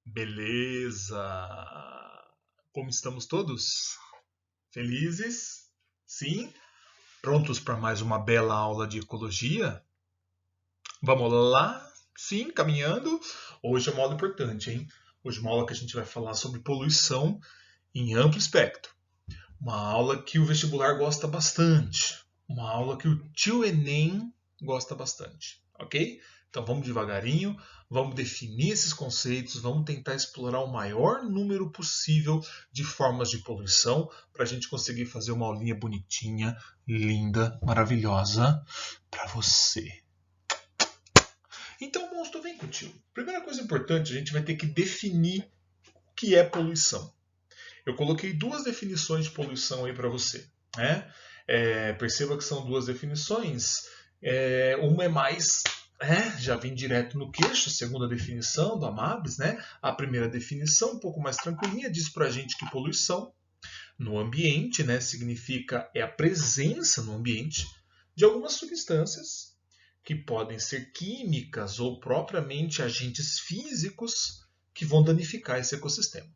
Beleza! Como estamos todos? Felizes? Sim? Prontos para mais uma bela aula de ecologia? Vamos lá? Sim, caminhando. Hoje é uma aula importante, hein? Hoje é uma aula que a gente vai falar sobre poluição em amplo espectro. Uma aula que o vestibular gosta bastante. Uma aula que o tio Enem gosta bastante, ok? Então vamos devagarinho, vamos definir esses conceitos, vamos tentar explorar o maior número possível de formas de poluição para a gente conseguir fazer uma aulinha bonitinha, linda, maravilhosa para você. Então, monstro, vem contigo. Primeira coisa importante, a gente vai ter que definir o que é poluição. Eu coloquei duas definições de poluição aí para você, né? Perceba que são duas definições. Uma é mais, já vem direto no queixo, a segunda definição do Amabis, né? A primeira definição, um pouco mais tranquilinha, diz para a gente que poluição no ambiente, né, significa a presença no ambiente de algumas substâncias que podem ser químicas ou propriamente agentes físicos que vão danificar esse ecossistema.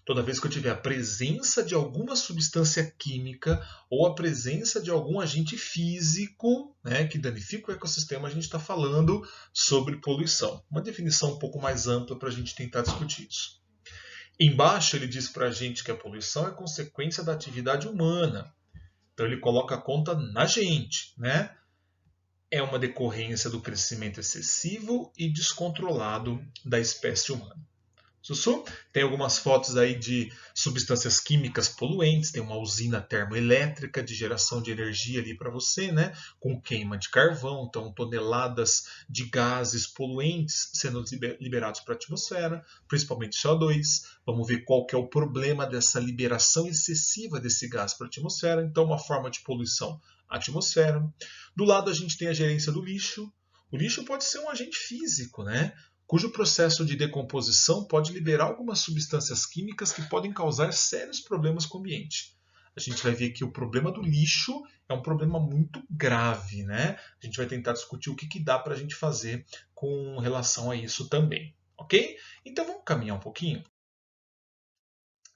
Toda vez que eu tiver a presença de alguma substância química ou a presença de algum agente físico, né, que danifica o ecossistema, a gente está falando sobre poluição. Uma definição um pouco mais ampla para a gente tentar discutir isso. Embaixo ele diz para a gente que a poluição é consequência da atividade humana. Então ele coloca a conta na gente, né? É uma decorrência do crescimento excessivo e descontrolado da espécie humana. Sussu, tem algumas fotos aí de substâncias químicas poluentes, tem uma usina termoelétrica de geração de energia ali para você, né? Com queima de carvão, então toneladas de gases poluentes sendo liberados para a atmosfera, principalmente CO2. Vamos ver qual que é o problema dessa liberação excessiva desse gás para a atmosfera. Então, uma forma de poluição atmosfera. Do lado a gente tem a gerência do lixo. O lixo pode ser um agente físico, né? Cujo processo de decomposição pode liberar algumas substâncias químicas que podem causar sérios problemas com o ambiente. A gente vai ver que o problema do lixo é um problema muito grave, né? A gente vai tentar discutir o que dá para a gente fazer com relação a isso também, ok? Então vamos caminhar um pouquinho.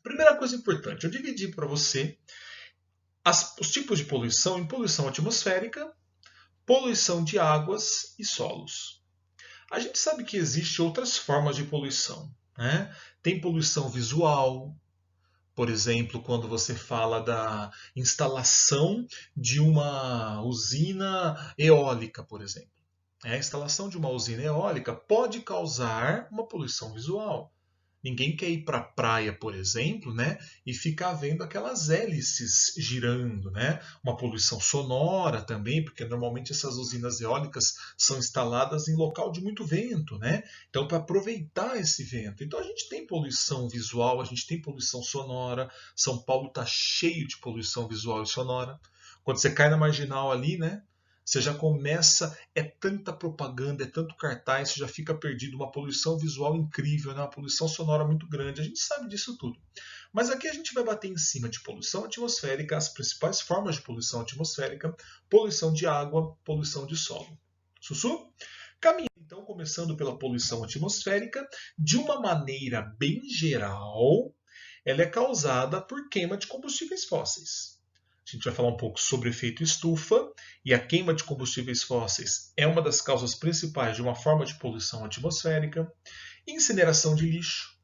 Primeira coisa importante, eu dividi para você os tipos de poluição em poluição atmosférica, poluição de águas e solos. A gente sabe que existem outras formas de poluição, né? Tem poluição visual, por exemplo, quando você fala da instalação de uma usina eólica, por exemplo. A instalação de uma usina eólica pode causar uma poluição visual. Ninguém quer ir para a praia, por exemplo, né, e ficar vendo aquelas hélices girando, né? Uma poluição sonora também, porque normalmente essas usinas eólicas são instaladas em local de muito vento, né? Então, para aproveitar esse vento. Então, a gente tem poluição visual, a gente tem poluição sonora. São Paulo está cheio de poluição visual e sonora. Quando você cai na marginal ali, né? Você já começa, é tanta propaganda, é tanto cartaz, você já fica perdido, uma poluição visual incrível, né? Uma poluição sonora muito grande, a gente sabe disso tudo. Mas aqui a gente vai bater em cima de poluição atmosférica, as principais formas de poluição atmosférica, poluição de água, poluição de solo. Sussu? Caminhando então, começando pela poluição atmosférica, de uma maneira bem geral, ela é causada por queima de combustíveis fósseis. A gente vai falar um pouco sobre o efeito estufa, e a queima de combustíveis fósseis é uma das causas principais de uma forma de poluição atmosférica. Incineração de lixo,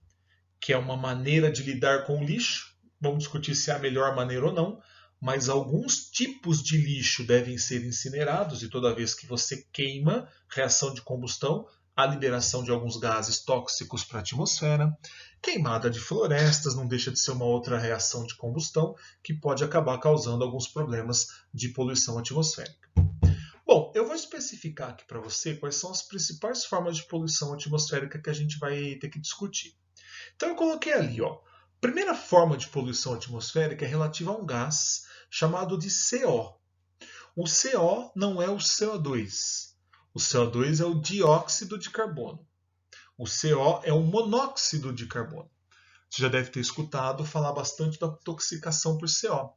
que é uma maneira de lidar com o lixo. Vamos discutir se é a melhor maneira ou não, mas alguns tipos de lixo devem ser incinerados, e toda vez que você queima, reação de combustão, a liberação de alguns gases tóxicos para a atmosfera. Queimada de florestas não deixa de ser uma outra reação de combustão que pode acabar causando alguns problemas de poluição atmosférica. Bom, eu vou especificar aqui para você quais são as principais formas de poluição atmosférica que a gente vai ter que discutir. Então eu coloquei ali, ó. Primeira forma de poluição atmosférica é relativa a um gás chamado de CO. O CO não é o CO2. O CO2 é o dióxido de carbono. O CO é o monóxido de carbono. Você já deve ter escutado falar bastante da intoxicação por CO.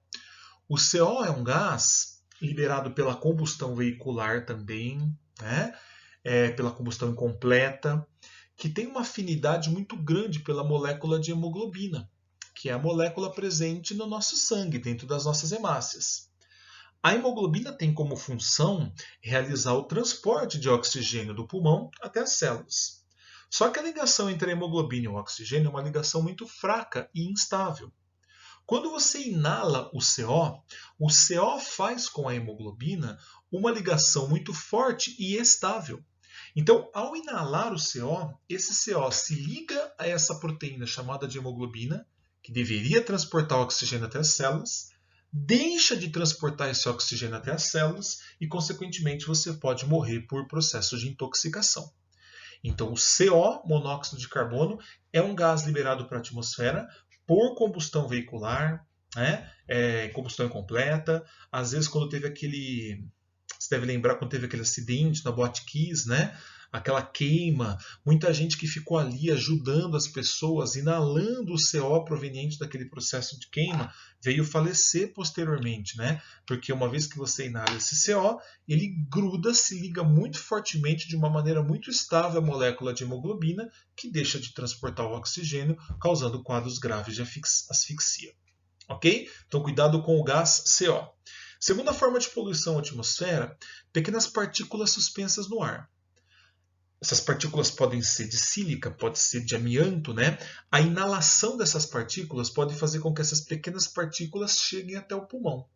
O CO é um gás liberado pela combustão veicular também, né? pela combustão incompleta, que tem uma afinidade muito grande pela molécula de hemoglobina, que é a molécula presente no nosso sangue, dentro das nossas hemácias. A hemoglobina tem como função realizar o transporte de oxigênio do pulmão até as células. Só que a ligação entre a hemoglobina e o oxigênio é uma ligação muito fraca e instável. Quando você inala o CO faz com a hemoglobina uma ligação muito forte e estável. Então, ao inalar o CO, esse CO se liga a essa proteína chamada de hemoglobina, que deveria transportar o oxigênio até as células, deixa de transportar esse oxigênio até as células e, consequentemente, você pode morrer por processo de intoxicação. Então, o CO, monóxido de carbono, é um gás liberado para a atmosfera por combustão veicular, né? Combustão incompleta. Às vezes, quando teve aquele... Você deve lembrar quando teve aquele acidente na Botkiss, né? Aquela queima, muita gente que ficou ali ajudando as pessoas, inalando o CO proveniente daquele processo de queima, veio falecer posteriormente, né? Porque uma vez que você inala esse CO, ele gruda, se liga muito fortemente, de uma maneira muito estável, à molécula de hemoglobina, que deixa de transportar o oxigênio, causando quadros graves de asfixia. Ok? Então, cuidado com o gás CO. Segunda forma de poluição à atmosfera, pequenas partículas suspensas no ar. Essas partículas podem ser de sílica, pode ser de amianto, né? A inalação dessas partículas pode fazer com que essas pequenas partículas cheguem até o pulmão.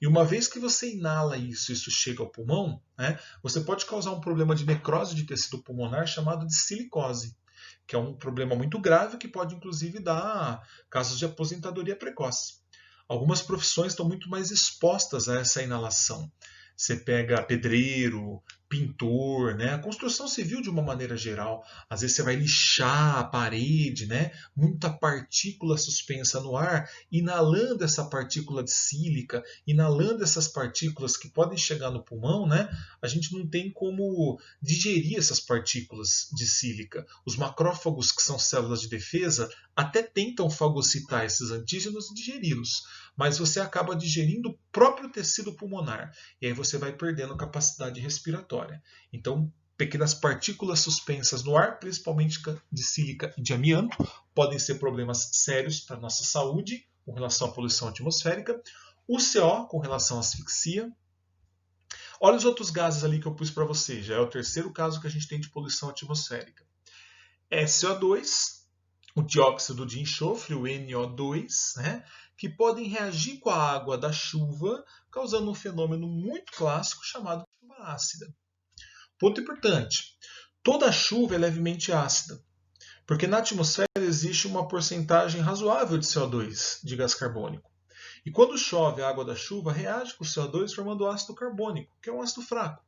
E uma vez que você inala isso chega ao pulmão, né, você pode causar um problema de necrose de tecido pulmonar chamado de silicose, que é um problema muito grave que pode inclusive dar casos de aposentadoria precoce. Algumas profissões estão muito mais expostas a essa inalação. Você pega pedreiro, pintor, né? A construção civil de uma maneira geral. Às vezes você vai lixar a parede, né? Muita partícula suspensa no ar, inalando essa partícula de sílica, inalando essas partículas que podem chegar no pulmão, né? A gente não tem como digerir essas partículas de sílica. Os macrófagos, que são células de defesa, até tentam fagocitar esses antígenos e digeri-los, mas você acaba digerindo o próprio tecido pulmonar e aí você vai perdendo capacidade respiratória. Então, pequenas partículas suspensas no ar, principalmente de sílica e de amianto, podem ser problemas sérios para a nossa saúde com relação à poluição atmosférica. O CO com relação à asfixia. Olha os outros gases ali que eu pus para você. Já é o terceiro caso que a gente tem de poluição atmosférica. CO2, o dióxido de enxofre, o NO2, né, que podem reagir com a água da chuva, causando um fenômeno muito clássico chamado chuva ácida. Ponto importante: toda chuva é levemente ácida, porque na atmosfera existe uma porcentagem razoável de CO2, de gás carbônico. E quando chove, a água da chuva reage com o CO2 formando ácido carbônico, que é um ácido fraco.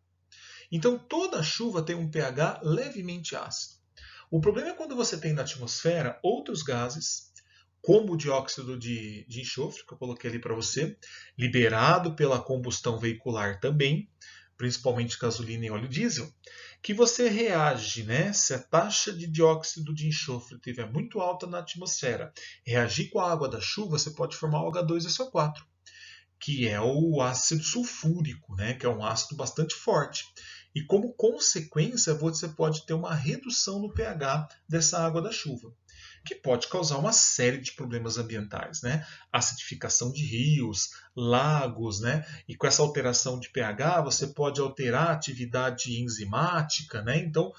Então toda chuva tem um pH levemente ácido. O problema é quando você tem na atmosfera outros gases, como o dióxido de enxofre, que eu coloquei ali para você, liberado pela combustão veicular também, principalmente gasolina e óleo diesel, que você reage, né? Se a taxa de dióxido de enxofre estiver muito alta na atmosfera, reagir com a água da chuva, você pode formar o H2SO4, que é o ácido sulfúrico, né? Que é um ácido bastante forte. E como consequência, você pode ter uma redução no pH dessa água da chuva, que pode causar uma série de problemas ambientais, né? Acidificação de rios, lagos, né? E com essa alteração de pH, você pode alterar a atividade enzimática, né? Então,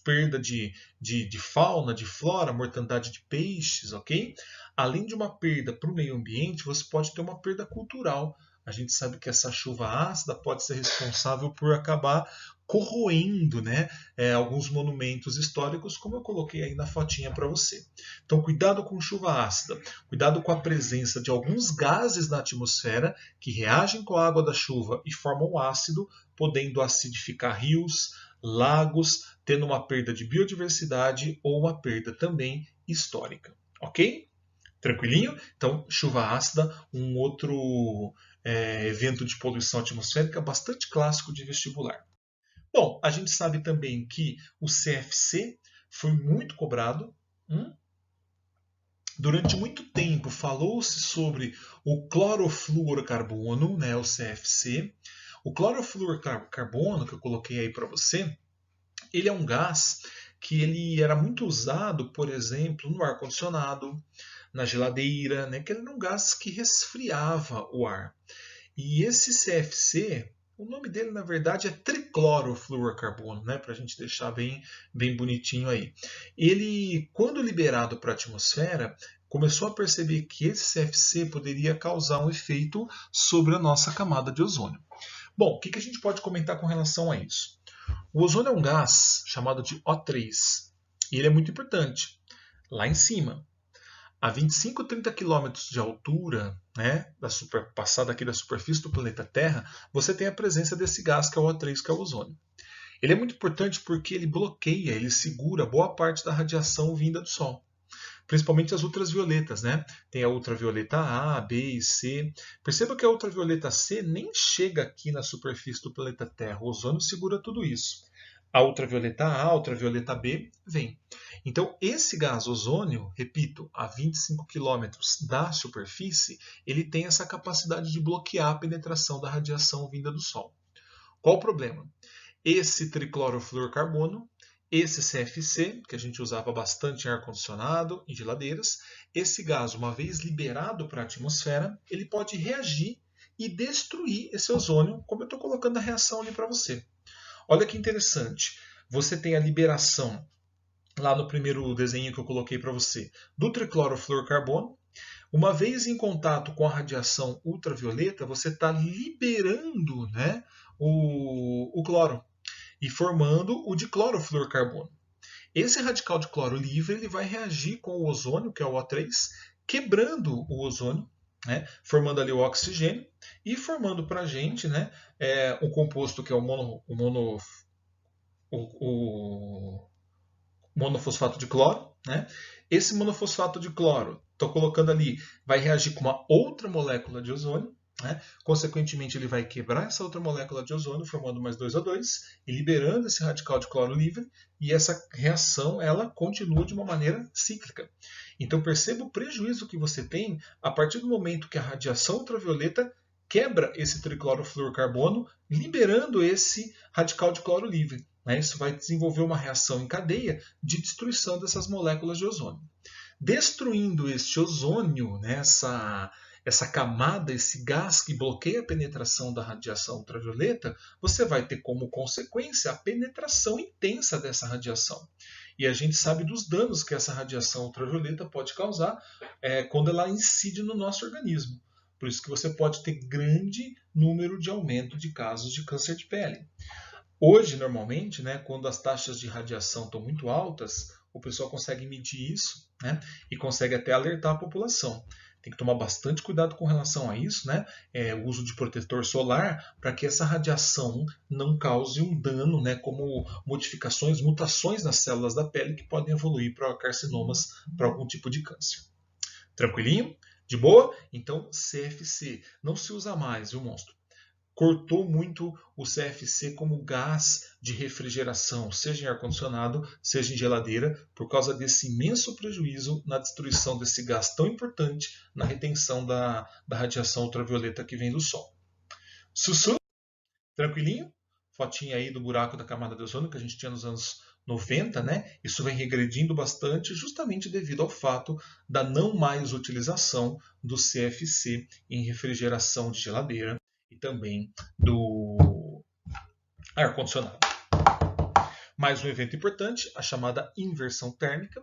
perda de fauna, de flora, mortandade de peixes, ok? Além de uma perda para o meio ambiente, você pode ter uma perda cultural. A gente sabe que essa chuva ácida pode ser responsável por acabar corroendo, né, alguns monumentos históricos, como eu coloquei aí na fotinha para você. Então, cuidado com chuva ácida, cuidado com a presença de alguns gases na atmosfera que reagem com a água da chuva e formam ácido, podendo acidificar rios, lagos, tendo uma perda de biodiversidade ou uma perda também histórica. Ok? Tranquilinho? Então, chuva ácida, um outro evento de poluição atmosférica bastante clássico de vestibular. Bom, a gente sabe também que o CFC foi muito cobrado. Durante muito tempo falou-se sobre o clorofluorcarbono, né, o CFC. O clorofluorcarbono, que eu coloquei aí para você, Ele é um gás que ele era muito usado, por exemplo, no ar-condicionado, na geladeira, né? Que ele era um gás que resfriava o ar. E esse CFC, o nome dele na verdade é triclorofluorcarbono, né? Para a gente deixar bem bonitinho aí. Ele, quando liberado para a atmosfera, começou a perceber que esse CFC poderia causar um efeito sobre a nossa camada de ozônio. Bom, o que a gente pode comentar com relação a isso? O ozônio é um gás chamado de O3 e ele é muito importante. Lá em cima, a 25, 30 quilômetros de altura, né, passada aqui da superfície do planeta Terra, você tem a presença desse gás que é o O3, que é o ozônio. Ele é muito importante porque ele bloqueia, ele segura boa parte da radiação vinda do Sol. Principalmente as ultravioletas, né? Tem a ultravioleta A, B e C. Perceba que a ultravioleta C nem chega aqui na superfície do planeta Terra. O ozônio segura tudo isso. A ultravioleta A, a ultravioleta B vem. Então, esse gás ozônio, repito, a 25 km da superfície, ele tem essa capacidade de bloquear a penetração da radiação vinda do Sol. Qual o problema? Esse triclorofluorcarbono, esse CFC, que a gente usava bastante em ar-condicionado, em geladeiras, esse gás, uma vez liberado para a atmosfera, ele pode reagir e destruir esse ozônio, como eu estou colocando a reação ali para você. Olha que interessante, você tem a liberação, lá no primeiro desenho que eu coloquei para você, do triclorofluorcarbono. Uma vez em contato com a radiação ultravioleta, você está liberando, né, o cloro e formando o diclorofluorcarbono. Esse radical de cloro livre ele vai reagir com o ozônio, que é o O3, quebrando o ozônio, né, formando ali o oxigênio e formando para a gente, né, um composto que é o monofosfato de cloro. Né? Esse monofosfato de cloro, estou colocando ali, vai reagir com uma outra molécula de ozônio. Né? Consequentemente, ele vai quebrar essa outra molécula de ozônio, formando mais 2O2 e liberando esse radical de cloro livre. E essa reação ela continua de uma maneira cíclica. Então, perceba o prejuízo que você tem a partir do momento que a radiação ultravioleta quebra esse triclorofluorcarbono, liberando esse radical de cloro livre. Isso vai desenvolver uma reação em cadeia de destruição dessas moléculas de ozônio. Destruindo este ozônio, essa camada, esse gás que bloqueia a penetração da radiação ultravioleta, você vai ter como consequência a penetração intensa dessa radiação. E a gente sabe dos danos que essa radiação ultravioleta pode causar quando ela incide no nosso organismo. Por isso que você pode ter grande número de aumento de casos de câncer de pele. Hoje, normalmente, né, quando as taxas de radiação estão muito altas, o pessoal consegue medir isso, né, e consegue até alertar a população. Tem que tomar bastante cuidado com relação a isso, né, o uso de protetor solar, para que essa radiação não cause um dano, né, como modificações, mutações nas células da pele que podem evoluir para carcinomas, para algum tipo de câncer. Tranquilinho? De boa? Então, CFC não se usa mais, viu, monstro? Cortou muito o CFC como gás de refrigeração, seja em ar-condicionado, seja em geladeira, por causa desse imenso prejuízo na destruição desse gás tão importante na retenção da radiação ultravioleta que vem do Sol. Sussu, tranquilinho? Fotinha aí do buraco da camada de ozônio que a gente tinha nos anos 90, né? Isso vem regredindo bastante justamente devido ao fato da não mais utilização do CFC em refrigeração de geladeira e também do ar-condicionado. Mais um evento importante, a chamada inversão térmica.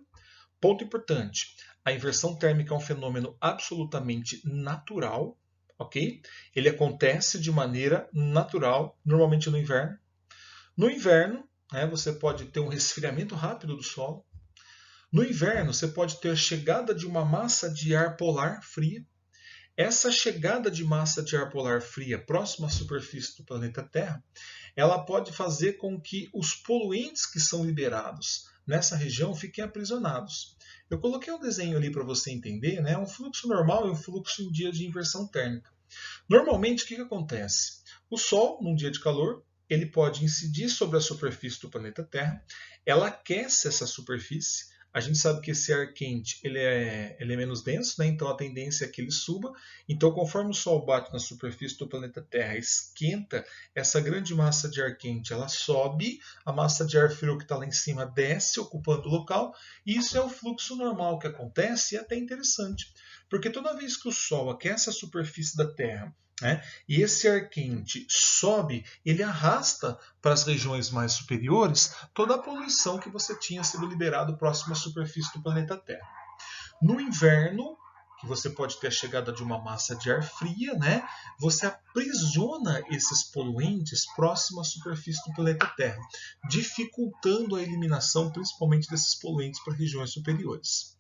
Ponto importante, a inversão térmica é um fenômeno absolutamente natural, ok? Ele acontece de maneira natural, normalmente no inverno. No inverno, você pode ter um resfriamento rápido do solo. No inverno, você pode ter a chegada de uma massa de ar polar fria. Essa chegada de massa de ar polar fria próxima à superfície do planeta Terra, ela pode fazer com que os poluentes que são liberados nessa região fiquem aprisionados. Eu coloquei um desenho ali para você entender, né? Um fluxo normal e um fluxo em dia de inversão térmica. Normalmente, o que acontece? O Sol, num dia de calor, ele pode incidir sobre a superfície do planeta Terra, ela aquece essa superfície, A gente sabe que esse ar quente ele é menos denso, né? Então a tendência é que ele suba. Então, conforme o Sol bate na superfície do planeta Terra, esquenta, essa grande massa de ar quente ela sobe, a massa de ar frio que está lá em cima desce, ocupando o local, e isso é o fluxo normal que acontece e é até interessante. Porque toda vez que o Sol aquece a superfície da Terra, né, e esse ar quente sobe, ele arrasta para as regiões mais superiores toda a poluição que você tinha sido liberado próximo à superfície do planeta Terra. No inverno, que você pode ter a chegada de uma massa de ar fria, né? Você aprisiona esses poluentes próximo à superfície do planeta Terra, dificultando a eliminação principalmente desses poluentes para regiões superiores.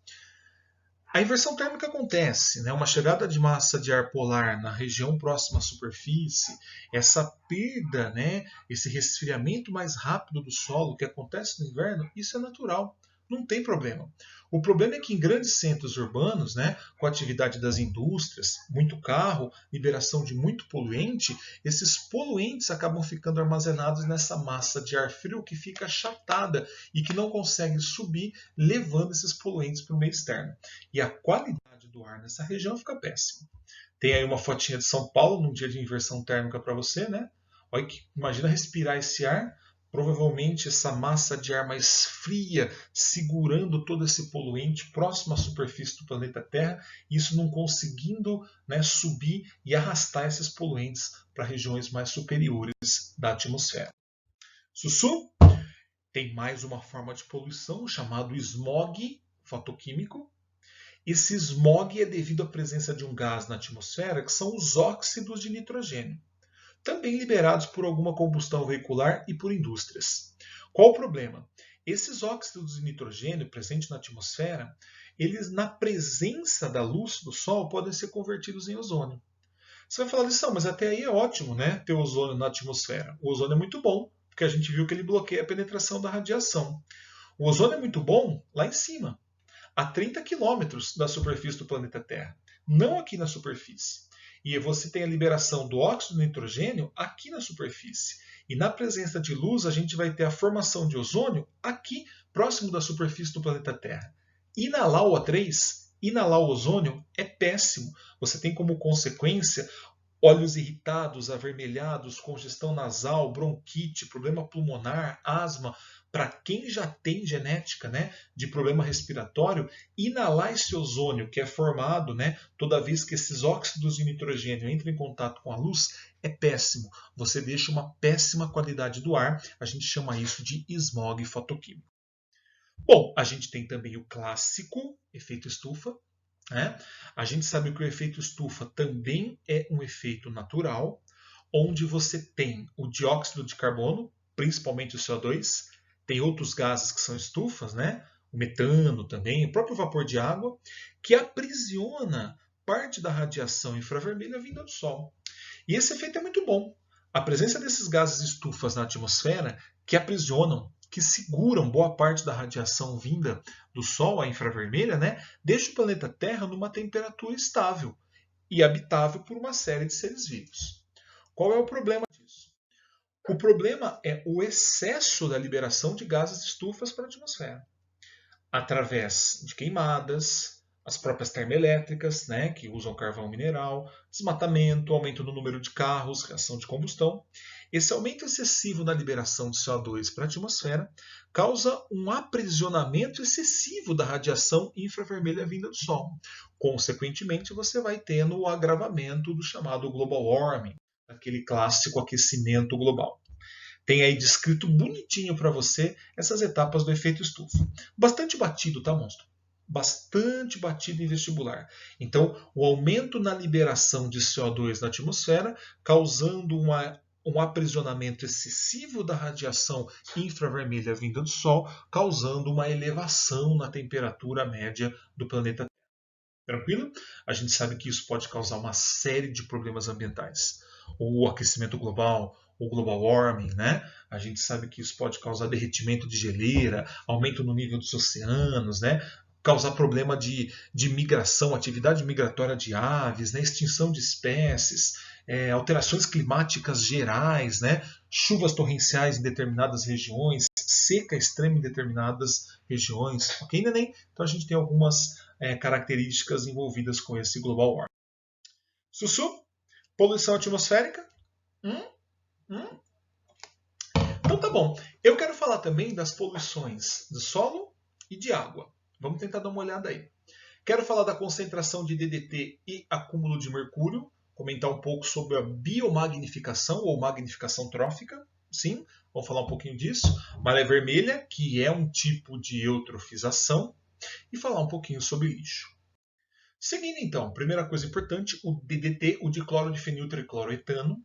A inversão térmica acontece, né? Uma chegada de massa de ar polar na região próxima à superfície, essa perda, né? Esse resfriamento mais rápido do solo que acontece no inverno, isso é natural, não tem problema. O problema é que em grandes centros urbanos, né, com a atividade das indústrias, muito carro, liberação de muito poluente, esses poluentes acabam ficando armazenados nessa massa de ar frio que fica achatada e que não consegue subir, levando esses poluentes para o meio externo. E a qualidade do ar nessa região fica péssima. Tem aí uma fotinha de São Paulo num dia de inversão térmica para você, né? Olha que, imagina respirar esse ar, provavelmente essa massa de ar mais fria segurando todo esse poluente próximo à superfície do planeta Terra, isso não conseguindo, né, subir e arrastar esses poluentes para regiões mais superiores da atmosfera. Sussu, tem mais uma forma de poluição chamado smog fotoquímico. Esse smog é devido à presença de um gás na atmosfera que são os óxidos de nitrogênio, também liberados por alguma combustão veicular e por indústrias. Qual o problema? Esses óxidos de nitrogênio presentes na atmosfera, eles na presença da luz do Sol podem ser convertidos em ozônio. Você vai falar, lição, mas até aí é ótimo, né, ter ozônio na atmosfera. O ozônio é muito bom, porque a gente viu que ele bloqueia a penetração da radiação. O ozônio é muito bom lá em cima, a 30 quilômetros da superfície do planeta Terra, não aqui na superfície. E você tem a liberação do óxido de nitrogênio aqui na superfície. E na presença de luz, a gente vai ter a formação de ozônio aqui, próximo da superfície do planeta Terra. Inalar o O3, inalar o ozônio é péssimo. Você tem como consequência olhos irritados, avermelhados, congestão nasal, bronquite, problema pulmonar, asma. Para quem já tem genética, né, de problema respiratório, inalar esse ozônio que é formado, né, toda vez que esses óxidos de nitrogênio entram em contato com a luz, é péssimo. Você deixa uma péssima qualidade do ar. A gente chama isso de smog fotoquímico. Bom, a gente tem também o clássico efeito estufa. Né? A gente sabe que o efeito estufa também é um efeito natural, onde você tem o dióxido de carbono, principalmente o CO2, tem outros gases que são estufas, né? O metano também, o próprio vapor de água, que aprisiona parte da radiação infravermelha vinda do Sol. E esse efeito é muito bom. A presença desses gases estufas na atmosfera que aprisionam, que seguram boa parte da radiação vinda do Sol, a infravermelha, né, deixa o planeta Terra numa temperatura estável e habitável por uma série de seres vivos. Qual é o problema disso? O problema é o excesso da liberação de gases estufas para a atmosfera, através de queimadas, as próprias termoelétricas, né, que usam carvão mineral, desmatamento, aumento no número de carros, reação de combustão. Esse aumento excessivo na liberação de CO2 para a atmosfera causa um aprisionamento excessivo da radiação infravermelha vinda do Sol. Consequentemente, você vai tendo o agravamento do chamado global warming, aquele clássico aquecimento global. Tem aí descrito bonitinho para você essas etapas do efeito estufa. Bastante batido, tá, monstro? Bastante batido em vestibular. Então, o aumento na liberação de CO2 na atmosfera, causando um aprisionamento excessivo da radiação infravermelha vinda do Sol, causando uma elevação na temperatura média do planeta Terra. Tranquilo? A gente sabe que isso pode causar uma série de problemas ambientais. O aquecimento global, o global warming, né? A gente sabe que isso pode causar derretimento de geleira, aumento no nível dos oceanos, né? Causar problema de migração, atividade migratória de aves, né? Extinção de espécies, alterações climáticas gerais, né? Chuvas torrenciais em determinadas regiões, seca extrema em determinadas regiões, ok, neném? Então a gente tem algumas características envolvidas com esse global warming. Sussu, poluição atmosférica? Hum? Hum? Então tá bom. Eu quero falar também das poluições de solo e de água. Vamos tentar dar uma olhada aí. Quero falar da concentração de DDT e acúmulo de mercúrio, comentar um pouco sobre a biomagnificação ou magnificação trófica. Sim, vamos falar um pouquinho disso. Maré vermelha, que é um tipo de eutrofização, e falar um pouquinho sobre lixo. Seguindo então, primeira coisa importante, o DDT, o dicloro de feniltricloroetano.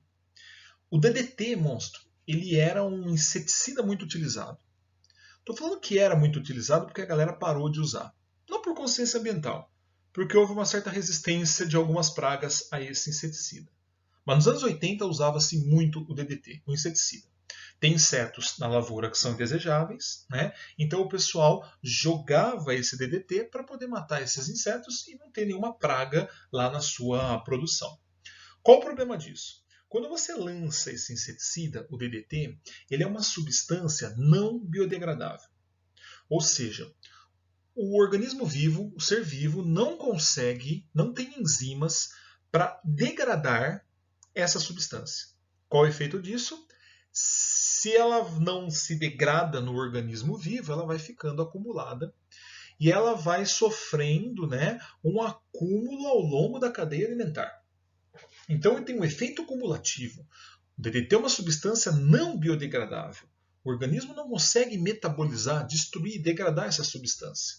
O DDT, monstro, ele era um inseticida muito utilizado. Estou falando que era muito utilizado porque a galera parou de usar. Não por consciência ambiental, porque houve uma certa resistência de algumas pragas a esse inseticida. Mas nos anos 80 usava-se muito o DDT, o inseticida. Tem insetos na lavoura que são indesejáveis, né? Então o pessoal jogava esse DDT para poder matar esses insetos e não ter nenhuma praga lá na sua produção. Qual o problema disso? Quando você lança esse inseticida, o DDT, ele é uma substância não biodegradável. Ou seja, o organismo vivo, o ser vivo, não consegue, não tem enzimas para degradar essa substância. Qual é o efeito disso? Se ela não se degrada no organismo vivo, ela vai ficando acumulada e ela vai sofrendo, né, um acúmulo ao longo da cadeia alimentar. Então ele tem um efeito cumulativo. O DDT é uma substância não biodegradável. O organismo não consegue metabolizar, destruir, degradar essa substância.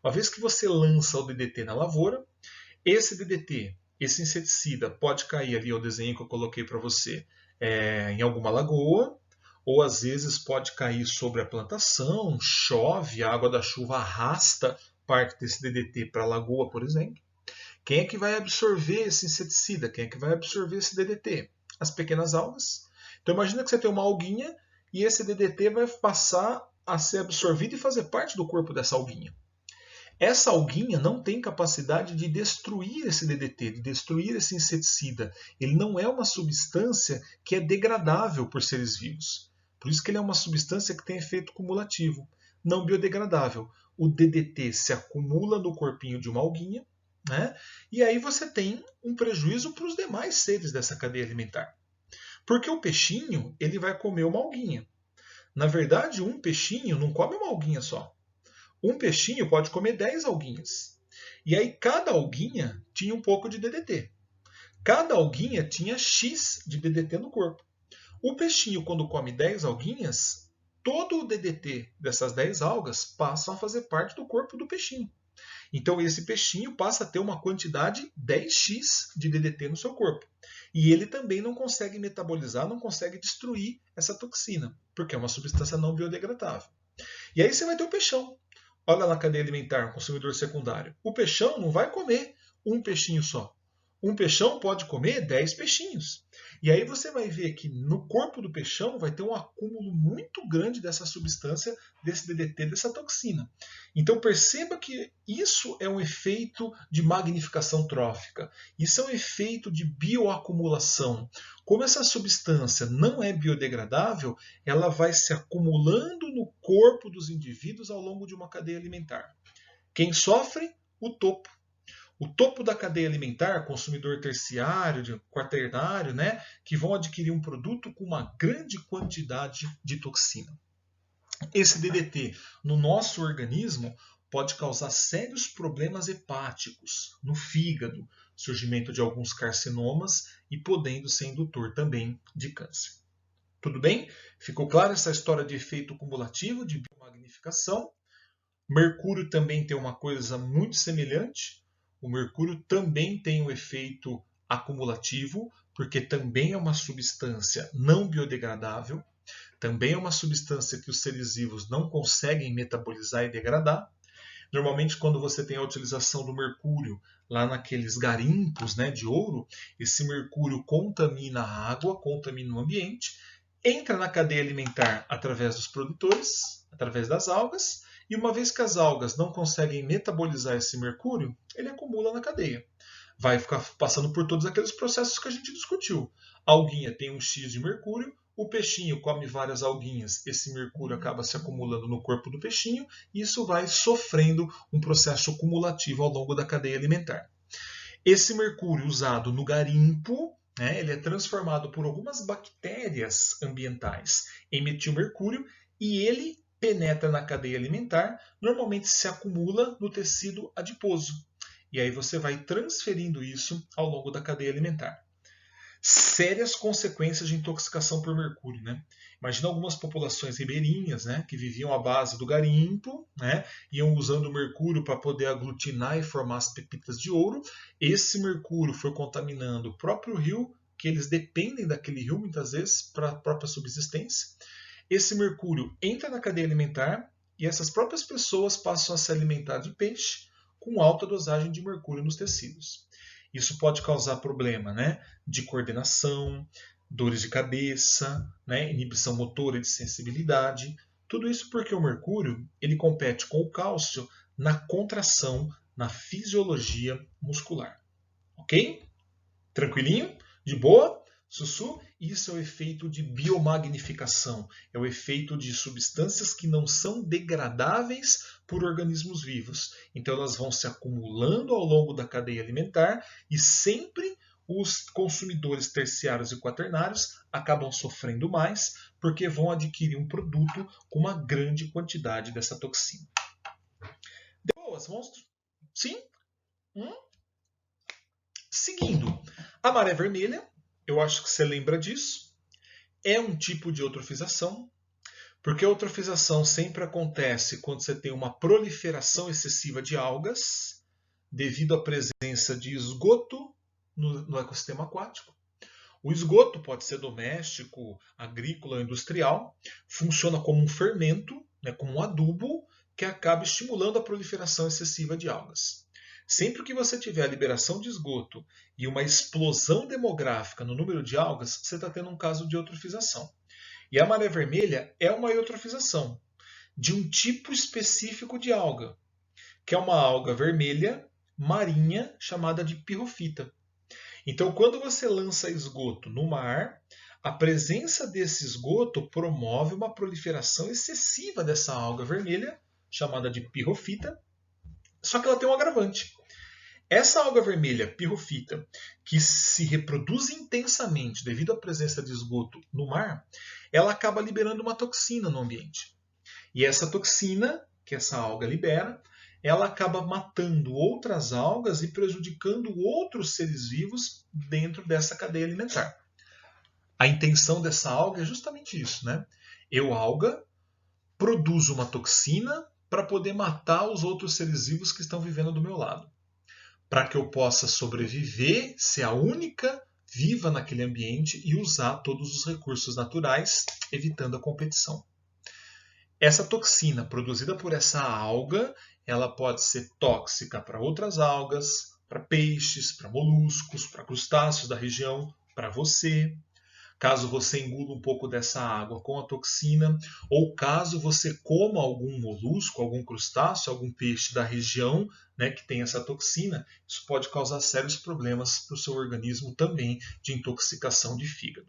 Uma vez que você lança o DDT na lavoura, esse DDT, esse inseticida, pode cair ali ao desenho que eu coloquei para você em alguma lagoa, ou às vezes pode cair sobre a plantação, chove, a água da chuva arrasta parte desse DDT para a lagoa, por exemplo. Quem é que vai absorver esse inseticida? Quem é que vai absorver esse DDT? As pequenas algas. Então imagina que você tem uma alguinha e esse DDT vai passar a ser absorvido e fazer parte do corpo dessa alguinha. Essa alguinha não tem capacidade de destruir esse DDT, de destruir esse inseticida. Ele não é uma substância que é degradável por seres vivos. Por isso que ele é uma substância que tem efeito cumulativo, não biodegradável. O DDT se acumula no corpinho de uma alguinha, né? E aí você tem um prejuízo para os demais seres dessa cadeia alimentar. Porque o peixinho ele vai comer uma alguinha. Na verdade, um peixinho não come uma alguinha só. Um peixinho pode comer 10 alguinhas. E aí cada alguinha tinha um pouco de DDT. Cada alguinha tinha X de DDT no corpo. O peixinho, quando come 10 alguinhas, todo o DDT dessas 10 algas passa a fazer parte do corpo do peixinho. Então esse peixinho passa a ter uma quantidade 10x de DDT no seu corpo. E ele também não consegue metabolizar, não consegue destruir essa toxina, porque é uma substância não biodegradável. E aí você vai ter o peixão. Olha na cadeia alimentar, um consumidor secundário. O peixão não vai comer um peixinho só. Um peixão pode comer 10 peixinhos. E aí você vai ver que no corpo do peixão vai ter um acúmulo muito grande dessa substância, desse DDT, dessa toxina. Então perceba que isso é um efeito de magnificação trófica. Isso é um efeito de bioacumulação. Como essa substância não é biodegradável, ela vai se acumulando no corpo dos indivíduos ao longo de uma cadeia alimentar. Quem sofre? O topo. O topo da cadeia alimentar, consumidor terciário, quaternário, né, que vão adquirir um produto com uma grande quantidade de toxina. Esse DDT no nosso organismo pode causar sérios problemas hepáticos no fígado, surgimento de alguns carcinomas e podendo ser indutor também de câncer. Tudo bem? Ficou clara essa história de efeito cumulativo, de biomagnificação? Mercúrio também tem uma coisa muito semelhante. O mercúrio também tem um efeito acumulativo, porque também é uma substância não biodegradável, também é uma substância que os seres vivos não conseguem metabolizar e degradar. Normalmente, quando você tem a utilização do mercúrio lá naqueles garimpos, né, de ouro, esse mercúrio contamina a água, contamina o ambiente, entra na cadeia alimentar através dos produtores, através das algas, e uma vez que as algas não conseguem metabolizar esse mercúrio, ele acumula na cadeia. Vai ficar passando por todos aqueles processos que a gente discutiu. A alguinha tem um X de mercúrio, O peixinho come várias alguinhas, esse mercúrio acaba se acumulando no corpo do peixinho e isso vai sofrendo um processo cumulativo ao longo da cadeia alimentar. Esse mercúrio usado no garimpo, né, ele é transformado por algumas bactérias ambientais em metilmercúrio e ele penetra na cadeia alimentar, normalmente se acumula no tecido adiposo. E aí você vai transferindo isso ao longo da cadeia alimentar. Sérias consequências de intoxicação por mercúrio, né? Imagina algumas populações ribeirinhas, né, que viviam à base do garimpo, né, iam usando o mercúrio para poder aglutinar e formar as pepitas de ouro. Esse mercúrio foi contaminando o próprio rio, que eles dependem daquele rio muitas vezes para a própria subsistência. Esse mercúrio entra na cadeia alimentar e essas próprias pessoas passam a se alimentar de peixe com alta dosagem de mercúrio nos tecidos. Isso pode causar problema, né, de coordenação, dores de cabeça, né, inibição motora e de sensibilidade. Tudo isso porque o mercúrio ele compete com o cálcio na contração, na fisiologia muscular. Ok? Tranquilinho? De boa? Sussu? Isso é o efeito de biomagnificação. É o efeito de substâncias que não são degradáveis por organismos vivos. Então elas vão se acumulando ao longo da cadeia alimentar e sempre os consumidores terciários e quaternários acabam sofrendo mais porque vão adquirir um produto com uma grande quantidade dessa toxina. De boas, monstro? Sim? Seguindo, a maré vermelha, eu acho que você lembra disso, é um tipo de eutrofização, porque a eutrofização sempre acontece quando você tem uma proliferação excessiva de algas, devido à presença de esgoto no ecossistema aquático. O esgoto pode ser doméstico, agrícola, industrial, funciona como um fermento, né, como um adubo, que acaba estimulando a proliferação excessiva de algas. Sempre que você tiver a liberação de esgoto e uma explosão demográfica no número de algas, você está tendo um caso de eutrofização. E a maré vermelha é uma eutrofização de um tipo específico de alga, que é uma alga vermelha marinha chamada de pirrofita. Então, quando você lança esgoto no mar, a presença desse esgoto promove uma proliferação excessiva dessa alga vermelha, chamada de pirrofita, só que ela tem um agravante. Essa alga vermelha, pirrofita, que se reproduz intensamente devido à presença de esgoto no mar, ela acaba liberando uma toxina no ambiente. E essa toxina, que essa alga libera, ela acaba matando outras algas e prejudicando outros seres vivos dentro dessa cadeia alimentar. A intenção dessa alga é justamente isso, né? Eu, alga, produzo uma toxina para poder matar os outros seres vivos que estão vivendo do meu lado. Para que eu possa sobreviver, ser a única viva naquele ambiente e usar todos os recursos naturais, evitando a competição. Essa toxina produzida por essa alga, ela pode ser tóxica para outras algas, para peixes, para moluscos, para crustáceos da região, para você. Caso você engula um pouco dessa água com a toxina, ou caso você coma algum molusco, algum crustáceo, algum peixe da região, né, que tem essa toxina, isso pode causar sérios problemas para o seu organismo também de intoxicação de fígado.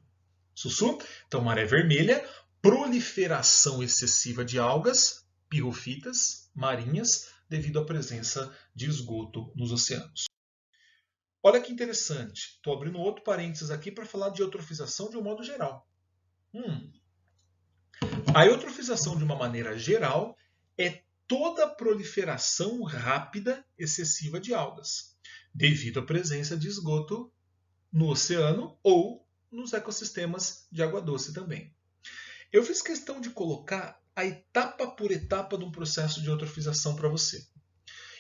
Sussu? Então, maré vermelha, proliferação excessiva de algas, pirrofitas, marinhas, devido à presença de esgoto nos oceanos. Olha que interessante, estou abrindo outro parênteses aqui para falar de eutrofização de um modo geral. A eutrofização, de uma maneira geral, é toda a proliferação rápida, excessiva de algas, devido à presença de esgoto no oceano ou nos ecossistemas de água doce também. Eu fiz questão de colocar a etapa por etapa de um processo de eutrofização para você.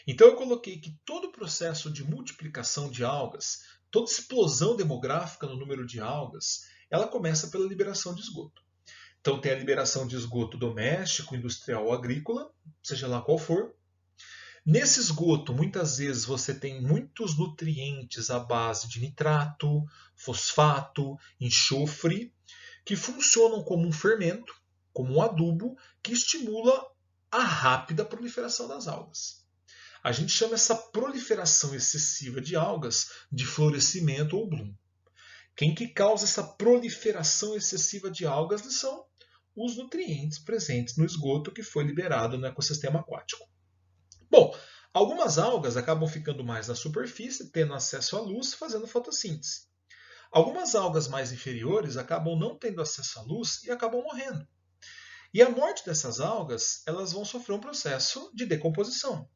Então eu coloquei que todo o processo de multiplicação de algas, toda explosão demográfica no número de algas, ela começa pela liberação de esgoto. Então tem a liberação de esgoto doméstico, industrial ou agrícola, seja lá qual for. Nesse esgoto, muitas vezes você tem muitos nutrientes à base de nitrato, fosfato, enxofre, que funcionam como um fermento, como um adubo, que estimula a rápida proliferação das algas. A gente chama essa proliferação excessiva de algas de florescimento ou bloom. Quem que causa essa proliferação excessiva de algas são os nutrientes presentes no esgoto que foi liberado no ecossistema aquático. Bom, algumas algas acabam ficando mais na superfície, tendo acesso à luz, fazendo fotossíntese. Algumas algas mais inferiores acabam não tendo acesso à luz e acabam morrendo. E a morte dessas algas, elas vão sofrer um processo de decomposição.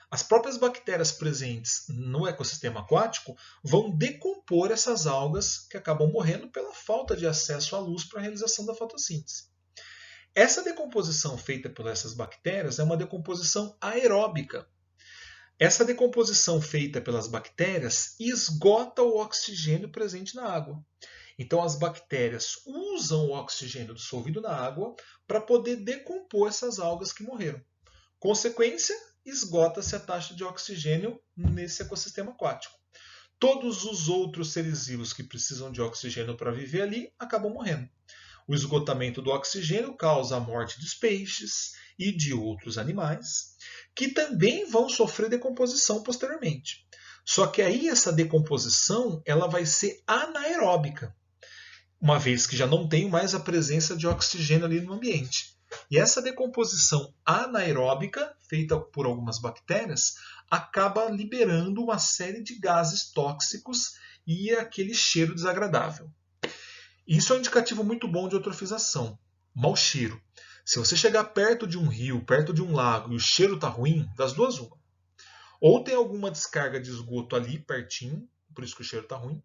As próprias bactérias presentes no ecossistema aquático vão decompor essas algas que acabam morrendo pela falta de acesso à luz para a realização da fotossíntese. Essa decomposição feita por essas bactérias é uma decomposição aeróbica. Essa decomposição feita pelas bactérias esgota o oxigênio presente na água. Então, as bactérias usam o oxigênio dissolvido na água para poder decompor essas algas que morreram. Consequência, esgota-se a taxa de oxigênio nesse ecossistema aquático. Todos os outros seres vivos que precisam de oxigênio para viver ali acabam morrendo. O esgotamento do oxigênio causa a morte dos peixes e de outros animais, que também vão sofrer decomposição posteriormente. Só que aí essa decomposição ela vai ser anaeróbica, uma vez que já não tem mais a presença de oxigênio ali no ambiente. E essa decomposição anaeróbica, feita por algumas bactérias, acaba liberando uma série de gases tóxicos e aquele cheiro desagradável. Isso é um indicativo muito bom de eutrofização, mau cheiro. Se você chegar perto de um rio, perto de um lago e o cheiro está ruim, das duas uma. Ou tem alguma descarga de esgoto ali pertinho, por isso que o cheiro está ruim,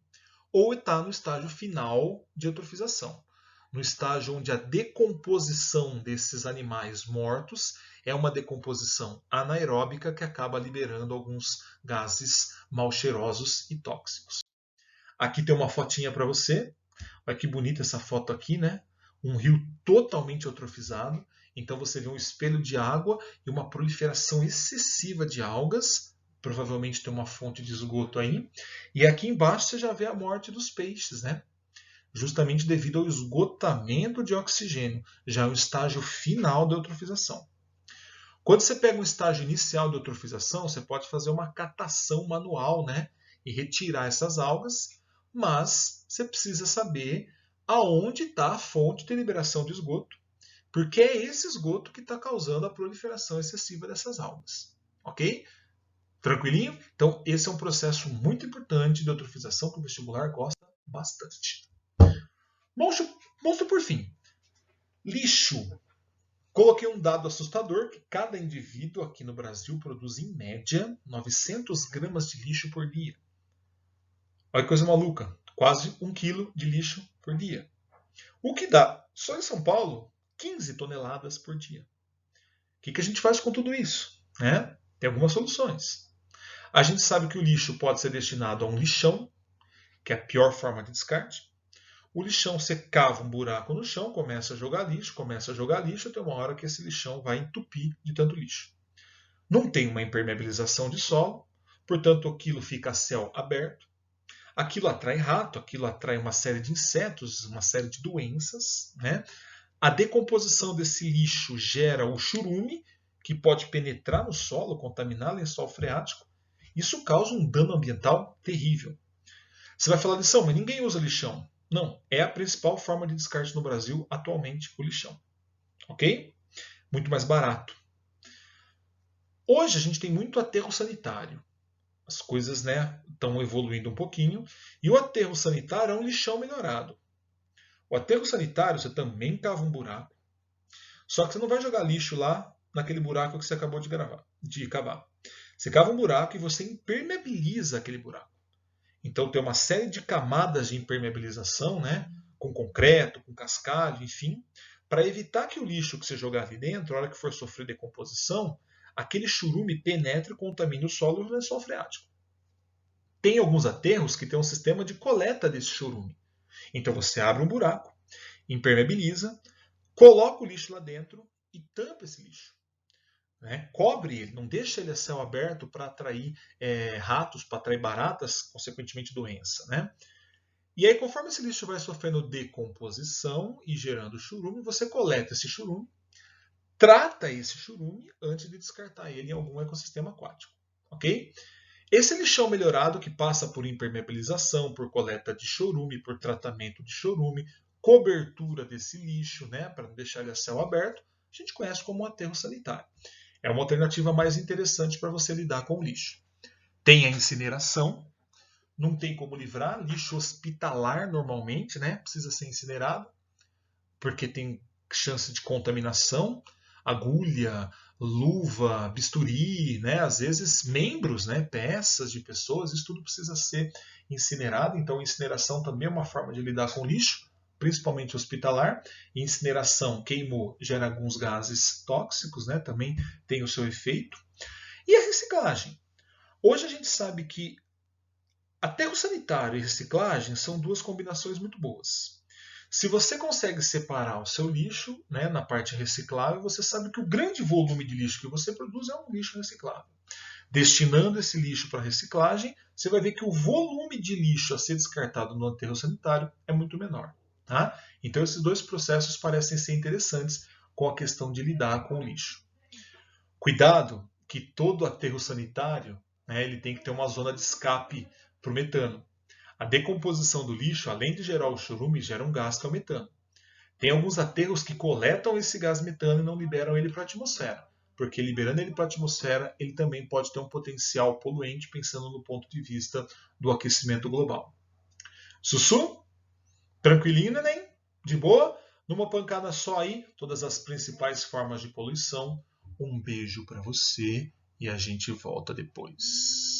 ou está no estágio final de eutrofização, no estágio onde a decomposição desses animais mortos é uma decomposição anaeróbica que acaba liberando alguns gases mal cheirosos e tóxicos. Aqui tem uma fotinha para você. Olha que bonita essa foto aqui, né? Um rio totalmente eutrofizado. Então você vê um espelho de água e uma proliferação excessiva de algas. Provavelmente tem uma fonte de esgoto aí. E aqui embaixo você já vê a morte dos peixes, né? Justamente devido ao esgotamento de oxigênio. Já é o estágio final da eutrofização. Quando você pega um estágio inicial de eutrofização, você pode fazer uma catação manual, né? E retirar essas algas. Mas você precisa saber aonde está a fonte de liberação de esgoto, porque é esse esgoto que está causando a proliferação excessiva dessas algas. Ok? Tranquilinho? Então, esse é um processo muito importante de eutrofização que o vestibular gosta bastante. Monstro por fim. Lixo. Coloquei um dado assustador que cada indivíduo aqui no Brasil produz, em média, 900 gramas de lixo por dia. Olha que coisa maluca, quase 1 quilo de lixo por dia. O que dá, só em São Paulo, 15 toneladas por dia. O que a gente faz com tudo isso? Tem algumas soluções. A gente sabe que o lixo pode ser destinado a um lixão, que é a pior forma de descarte. O lixão, você cava um buraco no chão, começa a jogar lixo, até uma hora que esse lixão vai entupir de tanto lixo. Não tem uma impermeabilização de solo, portanto aquilo fica a céu aberto. Aquilo atrai rato, aquilo atrai uma série de insetos, uma série de doenças. Né? A decomposição desse lixo gera o churume, que pode penetrar no solo, contaminar lençol freático. Isso causa um dano ambiental terrível. Você vai falar, lição, mas ninguém usa lixão. Não, é a principal forma de descarte no Brasil atualmente, o lixão. Ok? Muito mais barato. Hoje a gente tem muito aterro sanitário. As coisas estão evoluindo um pouquinho. E o aterro sanitário é um lixão melhorado. O aterro sanitário, você também cava um buraco. Só que você não vai jogar lixo lá naquele buraco que você acabou de cavar. Você cava um buraco e você impermeabiliza aquele buraco. Então tem uma série de camadas de impermeabilização, com concreto, com cascalho, enfim, para evitar que o lixo que você jogar ali dentro, na hora que for sofrer decomposição, aquele churume penetre e contamine o solo e o lençol freático. Tem alguns aterros que têm um sistema de coleta desse churume. Então você abre um buraco, impermeabiliza, coloca o lixo lá dentro e tampa esse lixo. Cobre ele, não deixa ele a céu aberto para atrair ratos, para atrair baratas, consequentemente doença. E aí, conforme esse lixo vai sofrendo decomposição e gerando churume, você coleta esse churume, trata esse churume antes de descartar ele em algum ecossistema aquático. Ok? Esse lixão melhorado que passa por impermeabilização, por coleta de chorume, por tratamento de chorume, cobertura desse lixo, né, para não deixar ele a céu aberto, a gente conhece como um aterro sanitário. É uma alternativa mais interessante para você lidar com o lixo. Tem a incineração, não tem como livrar, lixo hospitalar normalmente, né, precisa ser incinerado, porque tem chance de contaminação, agulha, luva, bisturi, né? Às vezes membros, né? Peças de pessoas, isso tudo precisa ser incinerado. Então, incineração também é uma forma de lidar com lixo, principalmente hospitalar. Incineração, queimou, gera alguns gases tóxicos, né? Também tem o seu efeito. E a reciclagem? Hoje a gente sabe que aterro sanitário e reciclagem são duas combinações muito boas. Se você consegue separar o seu lixo, né, na parte reciclável, você sabe que o grande volume de lixo que você produz é um lixo reciclável. Destinando esse lixo para reciclagem, você vai ver que o volume de lixo a ser descartado no aterro sanitário é muito menor. Tá? Então, esses dois processos parecem ser interessantes com a questão de lidar com o lixo. Cuidado que todo aterro sanitário, né, ele tem que ter uma zona de escape para o metano. A decomposição do lixo, além de gerar o chorume, gera um gás que é o metano. Tem alguns aterros que coletam esse gás metano e não liberam ele para a atmosfera, porque liberando ele para a atmosfera, ele também pode ter um potencial poluente, pensando no ponto de vista do aquecimento global. Sussu? Tranquilinho, neném? De boa? Numa pancada só aí, todas as principais formas de poluição. Um beijo para você e a gente volta depois.